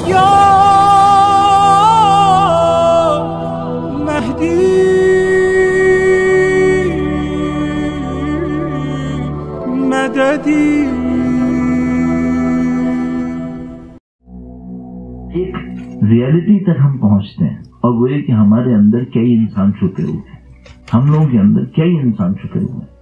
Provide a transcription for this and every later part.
یا مہدی مددی. ایک ریئلٹی تک ہم پہنچتے ہیں اور وہ یہ کہ ہمارے اندر کئی انسان چھپے ہوئے ہیں. ہم لوگوں کے اندر کئی انسان چھپے ہوئے ہیں.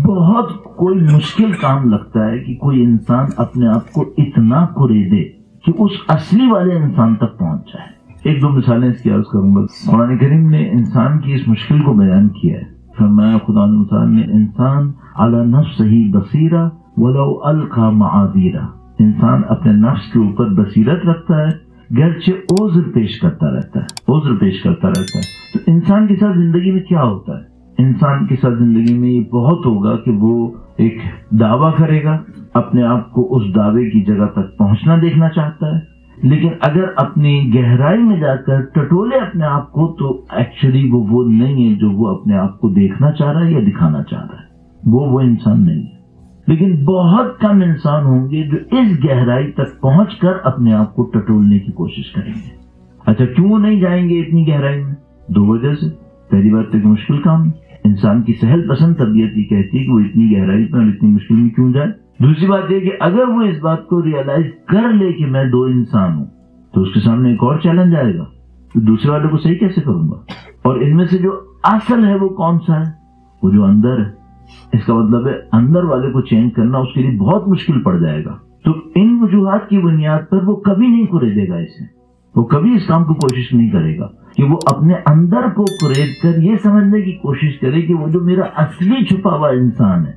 بہت کوئی مشکل کام لگتا ہے کہ کوئی انسان اپنے آپ کو اتنا کریدے کہ اس اصلی والے انسان تک پہنچ جائے. ایک دو مثالیں اس کی عرض کروں گا. قرآن کریم نے انسان کی اس مشکل کو بیان کیا ہے. فرمایا خدا نے انسان علی نفسہ بصیرہ ولو القی معاذیرہ. انسان اپنے نفس کے اوپر بصیرت رکھتا ہے گرچہ عذر پیش کرتا رہتا ہے. تو انسان کے ساتھ زندگی میں کیا ہوتا ہے؟ انسان کے ساتھ زندگی میں یہ بہت ہوگا کہ وہ ایک دعویٰ کرے گا، اپنے آپ کو اس دعوے کی جگہ تک پہنچنا دیکھنا چاہتا ہے، لیکن اگر اپنی گہرائی میں جا کر ٹٹولے اپنے آپ کو تو ایکچولی وہ نہیں ہے جو وہ اپنے آپ کو دیکھنا چاہ رہا ہے یا دکھانا چاہ رہا ہے. وہ انسان نہیں ہے. لیکن بہت کم انسان ہوں گے جو اس گہرائی تک پہنچ کر اپنے آپ کو ٹٹولنے کی کوشش کریں گے. اچھا کیوں نہیں جائیں گے اتنی گہرائی میں؟ دو وجہ سے. پہلی بات تو مشکل کام ہے. انسان کی سہل پسند طبیعت یہ کہتی ہے کہ وہ اتنی گہرائی پر اور اتنی مشکل میں کیوں جائے. دوسری بات یہ کہ اگر وہ اس بات کو ریئلائز کر لے کہ میں دو انسان ہوں تو اس کے سامنے ایک اور چیلنج آئے گا تو دوسرے والے کو صحیح کیسے کروں گا. اور ان میں سے جو اصل ہے وہ کون سا ہے؟ وہ جو اندر ہے. اس کا مطلب ہے اندر والے کو چینج کرنا اس کے لیے بہت مشکل پڑ جائے گا. تو ان وجوہات کی بنیاد پر وہ کبھی نہیں کریدے گا اسے. وہ کبھی اس کام کو کوشش نہیں کرے گا کہ وہ اپنے اندر کو کرید کر یہ سمجھنے کی کوشش کرے کہ وہ جو میرا اصلی چھپا ہوا انسان ہے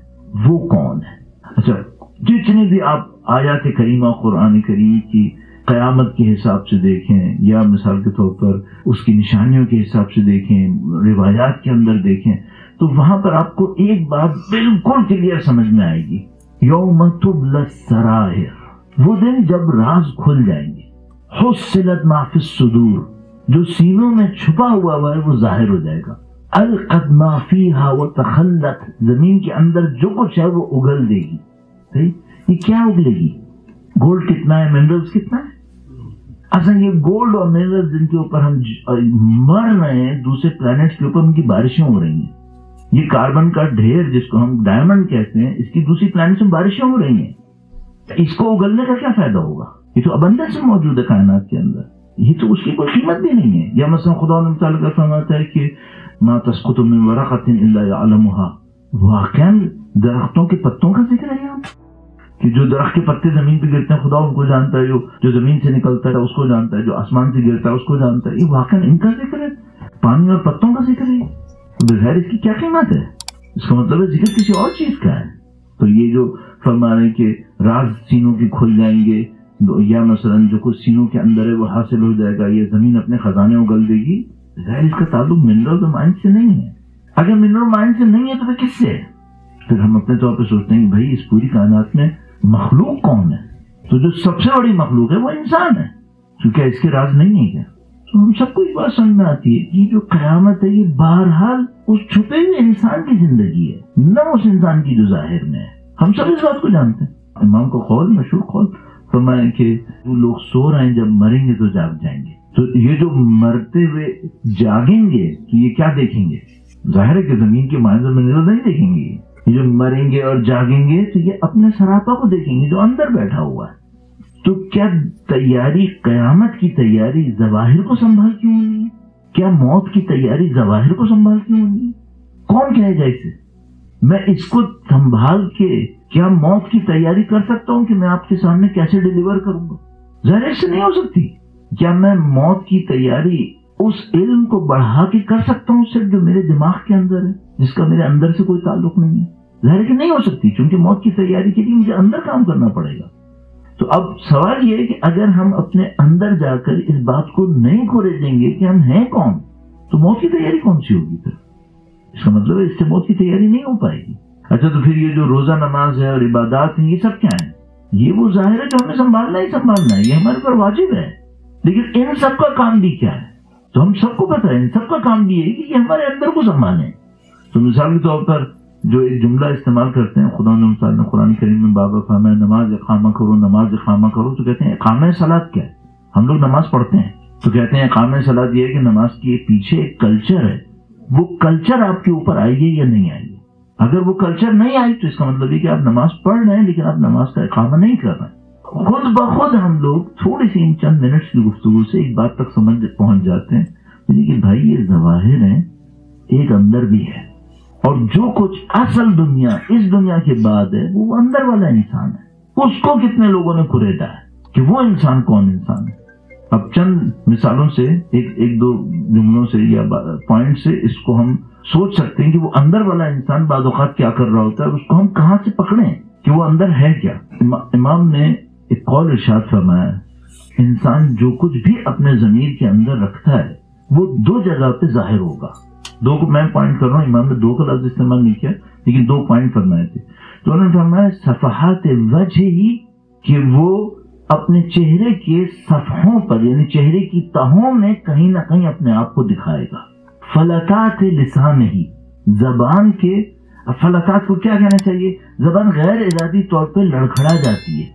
وہ کون ہے. اچھا جتنی بھی آپ آیات کریمہ قرآن کریم کی قیامت کے حساب سے دیکھیں یا مثال کے طور پر اس کی نشانیوں کے حساب سے دیکھیں، روایات کے اندر دیکھیں، تو وہاں پر آپ کو ایک بات بالکل کلیئر سمجھ میں آئے گی. یوم تبلی السرائر، وہ دن جب راز کھل جائیں گے. حصلت ما فی الصدور، جو سینوں میں چھپا ہوا ہے وہ ظاہر ہو جائے گا. القت ما فیہا وتخلت، زمین کے اندر جو کچھ ہے وہ اگل دے گی. صحیح؟ یہ کیا اگلے گی؟ گولڈ کتنا ہے، منرلز کتنا ہے. اصلا یہ گولڈ اور منرلز جن کے اوپر ہم مر رہے ہیں، دوسرے پلانٹس کے اوپر ان کی بارشیں ہو رہی ہیں. یہ کاربن کا ڈھیر جس کو ہم ڈائمنڈ کہتے ہیں، اس کی دوسری پلانٹس میں بارشیں ہو رہی ہیں. اس کو اگلنے کا کیا فائدہ ہوگا؟ یہ تو ابندس میں موجود ہے کائنات کے اندر. یہ تو اس کی کوئی قیمت بھی نہیں ہے. یا مثلا خدا نے تعالیٰ کا فرماتا ہے کہ ما تسقط من ورقۃ الا يعلمها. واقعا درختوں کے پتوں کا ذکر ہے یہاں کہ جو درخت کے پتے زمین پہ گرتے ہیں خدا ان کو جانتا ہے، جو زمین سے نکلتا ہے اس کو جانتا ہے، جو آسمان سے گرتا ہے اس کو جانتا ہے. یہ واقعا ان کا ذکر ہے، پانی اور پتوں کا ذکر ہے. بظاہر اس کی کیا قیمت ہے؟ اس کا مطلب ہے ذکر کسی اور چیز کا ہے. تو یہ جو فرما رہے ہیں کہ راز سینوں کے کھل جائیں گے، یا مثلا جو کچھ سینوں کے اندر ہے وہ حاصل ہو جائے گا، یہ زمین اپنے خزانے اگل دے گی. ظاہر اس کا تعلق منرل اور مائن سے نہیں ہے. اگر منرل مائن سے نہیں ہے تو پھر کس سے ہے؟ پھر ہم اپنے طور پہ سوچتے ہیں کہ بھائی اس پوری کائنات میں مخلوق کون ہے؟ تو جو سب سے بڑی مخلوق ہے وہ انسان ہے، کیونکہ اس کے راز نہیں ہے. تو ہم سب کو ایک بات سمجھ میں آتی ہے کہ جو قیامت ہے یہ بہرحال اس چھپے ہوئے انسان کی زندگی ہے، نہ اس انسان کی جو ظاہر میں ہے. ہم سب اس بات کو جانتے ہیں. امام کا قول، مشہور قول فرمایا کہ وہ لوگ سو رہے ہیں جب مریں گے تو جاگ جائیں گے. تو یہ جو مرتے ہوئے جاگیں گے تو یہ کیا دیکھیں گے؟ ظاہر ہے کہ زمین کے مائنر میں نظر نہیں دیکھیں گے. یہ جو مریں گے اور جاگیں گے تو یہ اپنے سراپا کو دیکھیں گے جو اندر بیٹھا ہوا ہے. تو کیا تیاری، قیامت کی تیاری ظواہر کو سنبھال کیوں ہونی ہے؟ کیا موت کی تیاری ظواہر کو سنبھال کیوں ہونی ہے؟ کون کہے گا اسے؟ میں اس کو سنبھال کے کیا موت کی تیاری کر سکتا ہوں کہ میں آپ کے سامنے کیسے ڈیلیور کروں گا؟ ظاہر اس سے نہیں ہو سکتی. کیا میں موت کی تیاری اس علم کو بڑھا کے کر سکتا ہوں صرف جو میرے دماغ کے اندر ہے، جس کا میرے اندر سے کوئی تعلق نہیں ہے؟ ظاہر کہ نہیں ہو سکتی، کیونکہ موت کی تیاری کے لیے مجھے اندر کام کرنا پڑے گا. تو اب سوال یہ ہے کہ اگر ہم اپنے اندر جا کر اس بات کو نہیں کھولیں گے کہ ہم ہیں کون، تو موت کی تیاری کون سی ہوگی؟ پھر اس کا مطلب ہے اس سے موت کی تیاری نہیں ہو پائے گی. اچھا تو پھر یہ جو روزہ نماز ہے اور عبادات ہیں یہ سب کیا ہیں؟ یہ وہ ظاہر ہے جو ہمیں سنبھالنا ہی سنبھالنا ہے، یہ ہمارے پر واجب ہے. لیکن ان سب کا کام بھی کیا ہے؟ تو ہم سب کو پتہ ہے ان سب کا کام بھی ہے کہ یہ ہمارے اندر کو سنبھالیں. تو مثال کے طور پر جو ایک جملہ استعمال کرتے ہیں، خدا نے قرآن کریم میں بابا فرمایا نماز اقامہ کرو، نماز اقامہ کرو. تو کہتے ہیں اقامہ صلاۃ کیا ہے؟ ہم لوگ نماز پڑھتے ہیں تو کہتے ہیں اقامہ صلاۃ یہ ہے کہ نماز کے پیچھے ایک کلچر ہے، وہ کلچر آپ کے اوپر آئی ہے یا نہیں آئی ہے؟ اگر وہ کلچر نہیں آئی تو اس کا مطلب یہ کہ آپ نماز پڑھ رہے ہیں لیکن آپ نماز کا اقامہ نہیں کر رہے ہیں۔ خود بخود ہم لوگ تھوڑی سی ان چند منٹس کی گفتگو سے ایک بات تک پہنچ جاتے ہیں کہ بھائی یہ ظواہر ہیں، ایک اندر بھی ہے، اور جو کچھ اصل دنیا اس دنیا کے بعد ہے وہ اندر والا انسان ہے۔ اس کو کتنے لوگوں نے کریدا ہے کہ وہ انسان کون انسان ہے؟ اب چند مثالوں سے ایک دو جملوں سے یا پوائنٹ سے اس کو ہم سوچ سکتے ہیں کہ وہ اندر والا انسان بعض اوقات کیا کر رہا ہوتا ہے، اس کو ہم کہاں سے پکڑیں کہ وہ اندر ہے کیا۔ امام نے ایک قول ارشاد فرمایا، انسان جو کچھ بھی اپنے ضمیر کے اندر رکھتا ہے وہ دو جگہ پہ ظاہر ہوگا۔ دو کو میں پوائنٹ کر رہا ہوں، امام نے دو کا لفظ استعمال نہیں کیا لیکن دو پوائنٹ فرمائے تھے۔ تو انہوں نے فرمایا صفحات وجہ ہی، کہ وہ اپنے چہرے کے صفحوں پر یعنی چہرے کی تہوں میں کہیں نہ کہیں اپنے آپ کو دکھائے گا۔ فلکات لسان ہی، زبان کے فلکات کو کیا کہنا چاہیے؟ زبان غیر ارادی طور پہ لڑکھڑا جاتی ہے،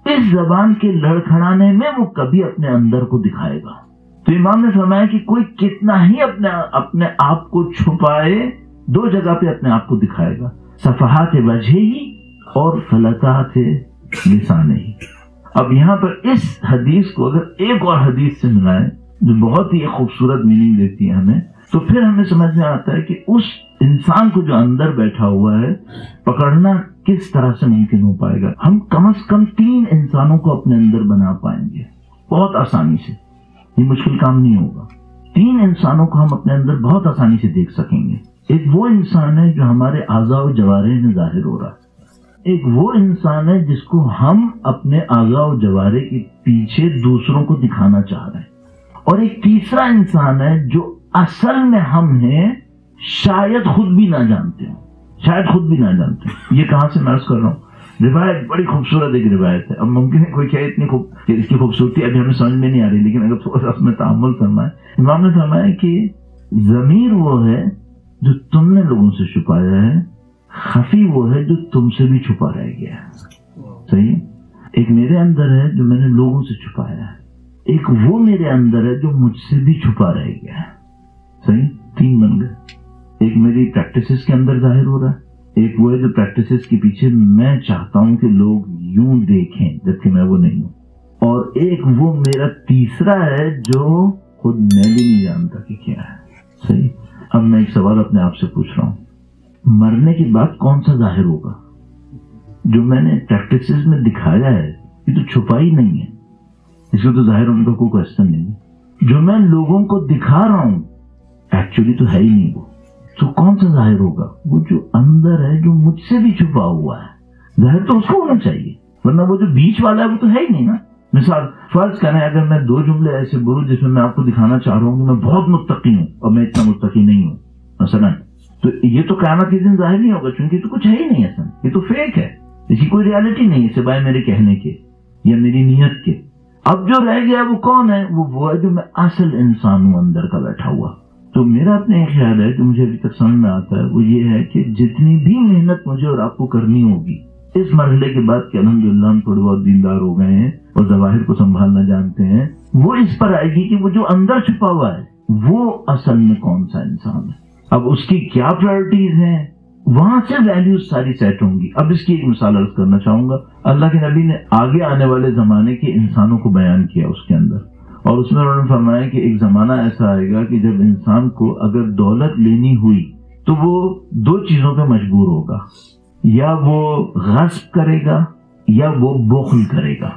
اس زبان کے لڑکھڑانے میں وہ کبھی اپنے اندر کو دکھائے گا۔ تو امام نے فرمایا کہ کوئی کتنا ہی اپنے آپ کو چھپائے، دو جگہ پہ اپنے آپ کو دکھائے گا، صفحات وجہ ہی اور فلکات لسان ہی۔ اب یہاں پر اس حدیث کو اگر ایک اور حدیث سے ملائیں جو بہت ہی خوبصورت میننگ دیتی ہے ہمیں، تو پھر ہمیں سمجھ میں آتا ہے کہ اس انسان کو جو اندر بیٹھا ہوا ہے پکڑنا کس طرح سے ممکن ہو پائے گا۔ ہم کم از کم 3 انسانوں کو اپنے اندر بنا پائیں گے بہت آسانی سے، یہ مشکل کام نہیں ہوگا۔ 3 انسانوں کو ہم اپنے اندر بہت آسانی سے دیکھ سکیں گے۔ ایک وہ انسان ہے جو ہمارے اعضاء و جوارح میں ظاہر ہو رہا ہے، ایک وہ انسان ہے جس کو ہم اپنے اعضاء و جوارح کے پیچھے دوسروں کو دکھانا چاہ رہے ہیں، اور ایک تیسرا انسان ہے جو اصل میں ہم ہیں، شاید خود بھی نہ جانتے ہیں، شاید خود بھی نہ جانتے ہیں۔ یہ کہاں سے میں عرض کر رہا ہوں، روایت بڑی خوبصورت ایک روایت ہے۔ اب ممکن ہے کوئی کہے کہ اس کی خوبصورتی ابھی ہمیں سمجھ میں نہیں آ رہی، لیکن اگر تھوڑا سا اس میں تعامل فرمائے، امام نے فرمایا کہ ضمیر وہ ہے جو تم نے لوگوں سے چھپایا ہے، خفی وہ ہے جو تم سے بھی چھپا رہ گیا ہے۔ صحیح، ایک میرے اندر ہے جو میں نے لوگوں سے چھپایا ہے، ایک وہ میرے اندر ہے جو مجھ سے بھی چھپا رہ گیا ہے۔ صحیح، 3 بن گئے۔ ایک میری پریکٹسز کے اندر ظاہر ہو رہا ہے، ایک وہ ہے جو پریکٹسز کے پیچھے میں چاہتا ہوں کہ لوگ یوں دیکھیں جبکہ میں وہ نہیں ہوں، اور ایک وہ میرا تیسرا ہے جو خود میں بھی نہیں جانتا کہ کیا ہے۔ صحیح، اب میں ایک سوال اپنے آپ سے پوچھ رہا ہوں، مرنے کے بعد کون سا ظاہر ہوگا؟ جو میں نے پریکٹسز میں دکھایا ہے یہ تو چھپائی نہیں ہے، اس کو تو ظاہر ہونے کا کوئی کوشچن نہیں ہے۔ جو میں لوگوں کو دکھا رہا ہوں ایکچولی تو ہے ہی نہیں، وہ تو کون سا ظاہر ہوگا؟ وہ جو اندر ہے جو مجھ سے بھی چھپا ہوا ہے، ظاہر تو اس کو ہونا چاہیے، ورنہ وہ جو بیچ والا ہے وہ تو ہے ہی نہیں نا۔ مثال فرض کریں اگر میں 2 جملے ایسے بولوں جس میں آپ کو دکھانا چاہ رہا ہوں کہ میں بہت متقی ہوں اور میں اتنا متقی نہیں ہوں مثلا، تو یہ تو قیامت کے دن ظاہر نہیں ہوگا کیونکہ تو کچھ ہے ہی نہیں اصل، یہ تو فیک ہے، اس کی کوئی ریالٹی نہیں ہے سوائے میرے کہنے کے یا میری نیت کے۔ اب جو رہ گیا وہ کون ہے؟ وہ ہے جو میں اصل انسان ہوں اندر کا بیٹھا ہوا۔ تو میرا اپنے ایک خیال ہے جو مجھے ابھی تک سمجھ میں آتا ہے وہ یہ ہے کہ جتنی بھی محنت مجھے اور آپ کو کرنی ہوگی اس مرحلے کے بعد کہ الحمدللہ ہم تھوڑے بہت دیندار ہو گئے ہیں اور ظواہر کو سنبھالنا جانتے ہیں، وہ اس پر آئے گی کہ وہ جو اندر چھپا ہوا ہے وہ اصل میں کون سا انسان ہے، اب اس کی کیا پرائرٹیز ہیں، وہاں سے ویلیوز ساری سیٹ ہوں گی۔ اب اس کی ایک مثال عرض کرنا چاہوں گا، اللہ کے نبی نے آگے آنے والے زمانے کے انسانوں کو بیان کیا اس کے اندر، اور اس میں انہوں نے فرمایا کہ ایک زمانہ ایسا آئے گا کہ جب انسان کو اگر دولت لینی ہوئی تو وہ 2 چیزوں پہ مجبور ہوگا، یا وہ غصب کرے گا یا وہ بخل کرے گا۔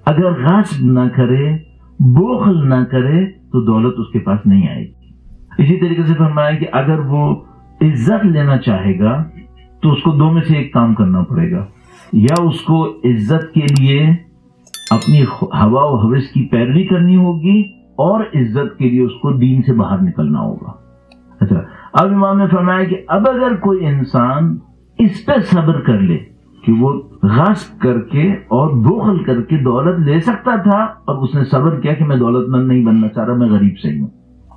اگر غصب نہ کرے، بخل نہ کرے تو دولت اس کے پاس نہیں آئے گی۔ اسی طریقے سے فرمایا کہ اگر وہ عزت لینا چاہے گا تو اس کو 2 میں سے ایک کام کرنا پڑے گا، یا اس کو عزت کے لیے اپنی ہوا و ہوس کی پیروی کرنی ہوگی، اور عزت کے لیے اس کو دین سے باہر نکلنا ہوگا۔ اچھا، اب امام نے فرمایا کہ اب اگر کوئی انسان اس پہ صبر کر لے کہ وہ غصب کر کے اور بخل کر کے دولت لے سکتا تھا اور اس نے صبر کیا کہ میں دولت مند نہیں بننا چاہ رہا، میں غریب سے ہوں،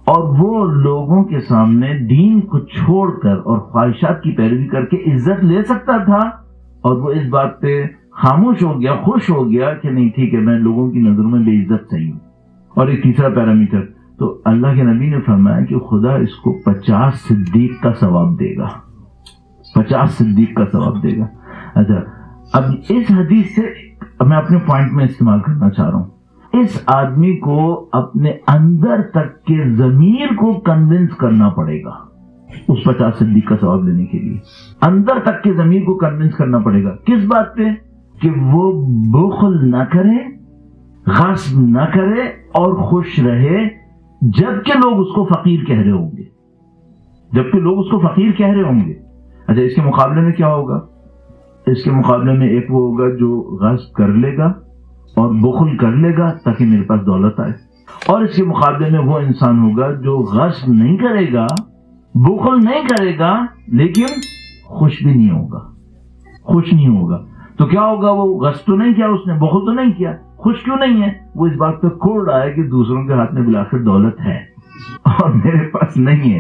اور وہ لوگوں کے سامنے دین کو چھوڑ کر اور خواہشات کی پیروی کر کے عزت لے سکتا تھا، اور وہ اس بات پہ خاموش ہو گیا، خوش ہو گیا کہ نہیں ٹھیک ہے میں لوگوں کی نظروں میں بے عزت صحیح ہوں، اور ایک تیسرا پیرامیٹر، تو اللہ کے نبی نے فرمایا کہ خدا اس کو 50 صدیق کا ثواب دے گا، 50 صدیق کا ثواب دے گا۔ اچھا، اب اس حدیث سے میں اپنے پوائنٹ میں استعمال کرنا چاہ رہا ہوں، اس آدمی کو اپنے اندر تک کے ضمیر کو کنونس کرنا پڑے گا اس 50 صدیق کا ثواب لینے کے لیے، اندر تک کے ضمیر کو کنونس کرنا پڑے گا۔ کس بات پہ؟ کہ وہ بخل نہ کرے، غصب نہ کرے اور خوش رہے جبکہ لوگ اس کو فقیر کہہ رہے ہوں گے، جبکہ لوگ اس کو فقیر کہہ رہے ہوں گے۔ اچھا، اس کے مقابلے میں کیا ہوگا؟ اس کے مقابلے میں ایک وہ ہوگا جو غصب کر لے گا اور بخل کر لے گا تاکہ میرے پاس دولت آئے، اور اس کے مقابلے میں وہ انسان ہوگا جو غصب نہیں کرے گا، بخل نہیں کرے گا، لیکن خوش بھی نہیں ہوگا، خوش نہیں ہوگا۔ تو کیا ہوگا؟ وہ غصب تو نہیں کیا اس نے، بخل تو نہیں کیا، خوش کیوں نہیں ہے؟ وہ اس بات پہ کھوڑ رہا ہے کہ دوسروں کے ہاتھ میں بالآخر دولت ہے اور میرے پاس نہیں ہے،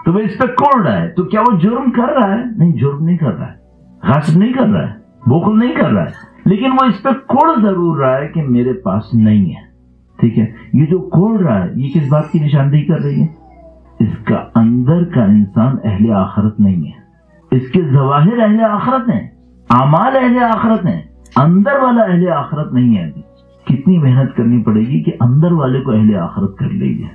تو وہ اس پہ کھوڑ رہا ہے۔ تو کیا وہ جرم کر رہا ہے؟ نہیں، جرم نہیں کر رہا ہے، غصب نہیں کر رہا ہے، بخل نہیں کر رہا ہے، لیکن وہ اس پہ کھوڑ ضرور رہا ہے کہ میرے پاس نہیں ہے۔ ٹھیک ہے، یہ جو کھوڑ رہا ہے یہ کس بات کی نشاندہی کر رہی ہے؟ اس کا اندر کا انسان اہل آخرت نہیں ہے، اس کے ظواہر اہل آخرت ہیں، اعمال اہل آخرت ہیں، اندر والا اہل آخرت نہیں ہے۔ ابھی کتنی محنت کرنی پڑے گی کہ اندر والے کو اہل آخرت کر لے گے۔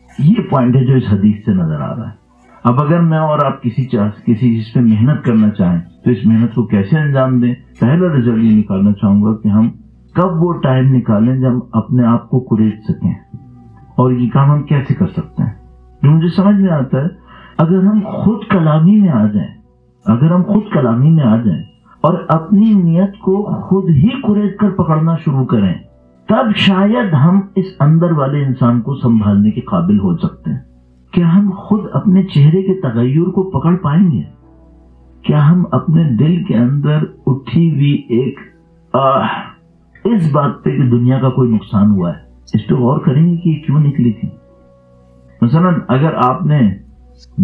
یہ پوائنٹ ہے جو اس حدیث سے نظر آ رہا ہے۔ اب اگر میں اور آپ کسی چیز پہ محنت کرنا چاہیں تو اس محنت کو کیسے انجام دیں؟ پہلا رزلٹ یہ نکالنا چاہوں گا کہ ہم کب وہ ٹائم نکالیں جب ہم اپنے آپ کو کریج سکیں، اور یہ کام ہم کیسے کر سکتے ہیں؟ جو مجھے سمجھ میں آتا ہے، اگر ہم خود کلامی میں آ جائیں، اگر ہم خود کلامی میں آ جائیں اور اپنی نیت کو خود ہی کریج کر پکڑنا شروع کریں، تب شاید ہم اس اندر والے انسان کو سنبھالنے کے قابل ہو سکتے ہیں۔ کیا ہم خود اپنے چہرے کے تغیر کو پکڑ پائیں گے؟ کیا ہم اپنے دل کے اندر اٹھی ہوئی ایک اس بات پہ کہ دنیا کا کوئی نقصان ہوا ہے، اس پہ غور کریں گے کہ یہ کیوں نکلی تھی؟ مثلا اگر آپ نے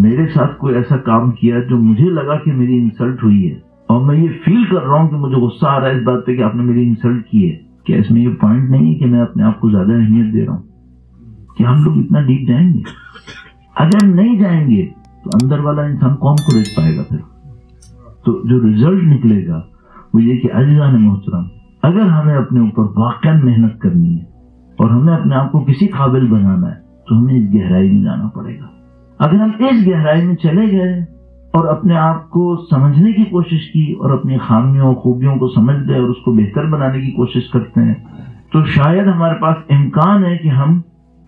میرے ساتھ کوئی ایسا کام کیا جو مجھے لگا کہ میری انسلٹ ہوئی ہے، اور میں یہ فیل کر رہا ہوں کہ مجھے غصہ آ رہا ہے اس بات پہ کہ آپ نے میری انسلٹ کی ہے، کیا اس میں یہ پوائنٹ نہیں ہے کہ میں اپنے آپ کو زیادہ اہمیت دے رہا ہوں؟ کہ ہم لوگ اتنا ڈیپ جائیں گے؟ اگر نہیں جائیں گے تو اندر والا انسان کون کو ریچ پائے گا؟ پھر تو جو ریزلٹ نکلے گا وہ یہ کہ عزیزان محترم، اگر ہمیں اپنے اوپر واقعا محنت کرنی ہے اور ہمیں اپنے آپ کو کسی قابل بنانا ہے تو ہمیں اس گہرائی میں جانا پڑے گا۔ اگر ہم اس گہرائی میں چلے گئے اور اپنے آپ کو سمجھنے کی کوشش کی اور اپنی خامیوں اور خوبیوں کو سمجھ گئے اور اس کو بہتر بنانے کی کوشش کرتے ہیں، تو شاید ہمارے پاس امکان ہے کہ ہم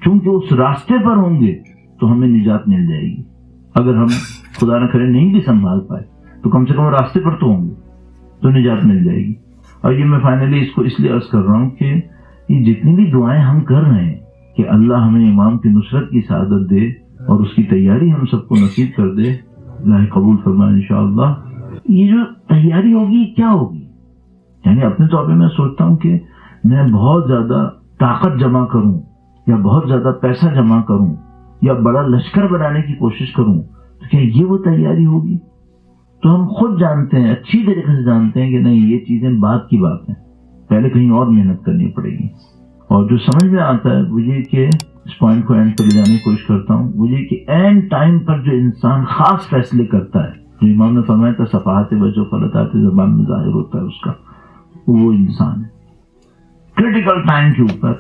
چونکہ اس راستے پر ہوں گے تو ہمیں نجات مل جائے گی۔ اگر ہم خدا نہ کرے نہیں بھی سنبھال پائے تو کم سے کم راستے پر تو ہوں گے تو نجات مل جائے گی۔ اور یہ میں فائنلی اس کو اس لیے عرض کر رہا ہوں کہ یہ جتنی بھی دعائیں ہم کر رہے ہیں کہ اللہ ہمیں امام کی نصرت کی سعادت دے اور اس کی تیاری ہم سب کو نصیب کر دے، اللہ قبول فرمائے انشاءاللہ۔ یہ جو تیاری ہوگی کیا ہوگی؟ یعنی اپنے طور پہ میں سوچتا ہوں کہ میں بہت زیادہ طاقت جمع کروں یا بہت زیادہ پیسہ جمع کروں یا بڑا لشکر بنانے کی کوشش کروں، تو کیا یہ وہ تیاری ہوگی؟ تو ہم خود جانتے ہیں، اچھی طریقے سے جانتے ہیں کہ نہیں، یہ چیزیں بعد کی بات ہیں، پہلے کہیں اور محنت کرنی پڑے گی۔ اور جو سمجھ میں آتا ہے وہ یہ کہ اس پوائنٹ کو اینڈ پہ لے جانے کی کوشش کرتا ہوں، وہ یہ کہ اینڈ ٹائم پر جو انسان خاص فیصلے کرتا ہے، جو امام نے فرمایا تھا صفحات وجہ غلطات زبان میں ظاہر ہوتا ہے اس کا، وہ انسان ہے کریٹیکل ٹائم کے اوپر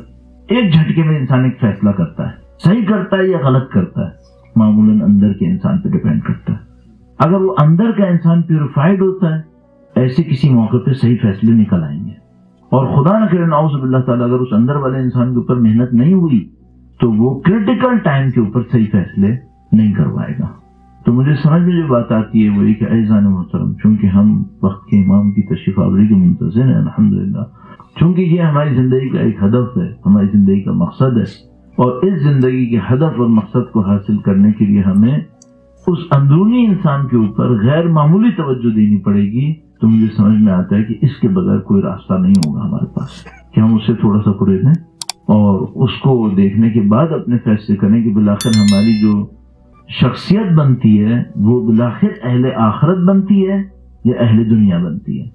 ایک جھٹکے میں انسان ایک فیصلہ کرتا ہے، صحیح کرتا ہے یا غلط کرتا ہے، معمولاً اندر کے انسان پہ ڈیپینڈ کرتا ہے۔ اگر وہ اندر کا انسان پیوریفائڈ ہوتا ہے، ایسے کسی موقع پہ صحیح فیصلے نکل آئیں گے، اور خدا نہ کرے نعوذ باللہ تعالیٰ اگر اس اندر والے انسان کے اوپر محنت نہیں ہوئی تو وہ کریٹیکل ٹائم کے اوپر صحیح فیصلے نہیں کروائے گا۔ تو مجھے سمجھ میں جو بات آتی ہے وہ یہ کہ عزیزان محترم، چونکہ ہم وقت کے امام کی تشریف آوری کے منتظر ہیں الحمدللہ، چونکہ یہ ہماری زندگی کا ایک ہدف ہے، ہماری زندگی کا مقصد ہے، اور اس زندگی کے ہدف اور مقصد کو حاصل کرنے کے لیے ہمیں اس اندرونی انسان کے اوپر غیر معمولی توجہ دینی پڑے گی۔ تو مجھے سمجھ میں آتا ہے کہ اس کے بغیر کوئی راستہ نہیں ہوگا ہمارے پاس کہ ہم اسے تھوڑا سا خریدیں اور اس کو دیکھنے کے بعد اپنے فیصلے کریں کہ بالآخر ہماری جو شخصیت بنتی ہے وہ بالآخر اہل آخرت بنتی ہے یا اہل دنیا بنتی ہے۔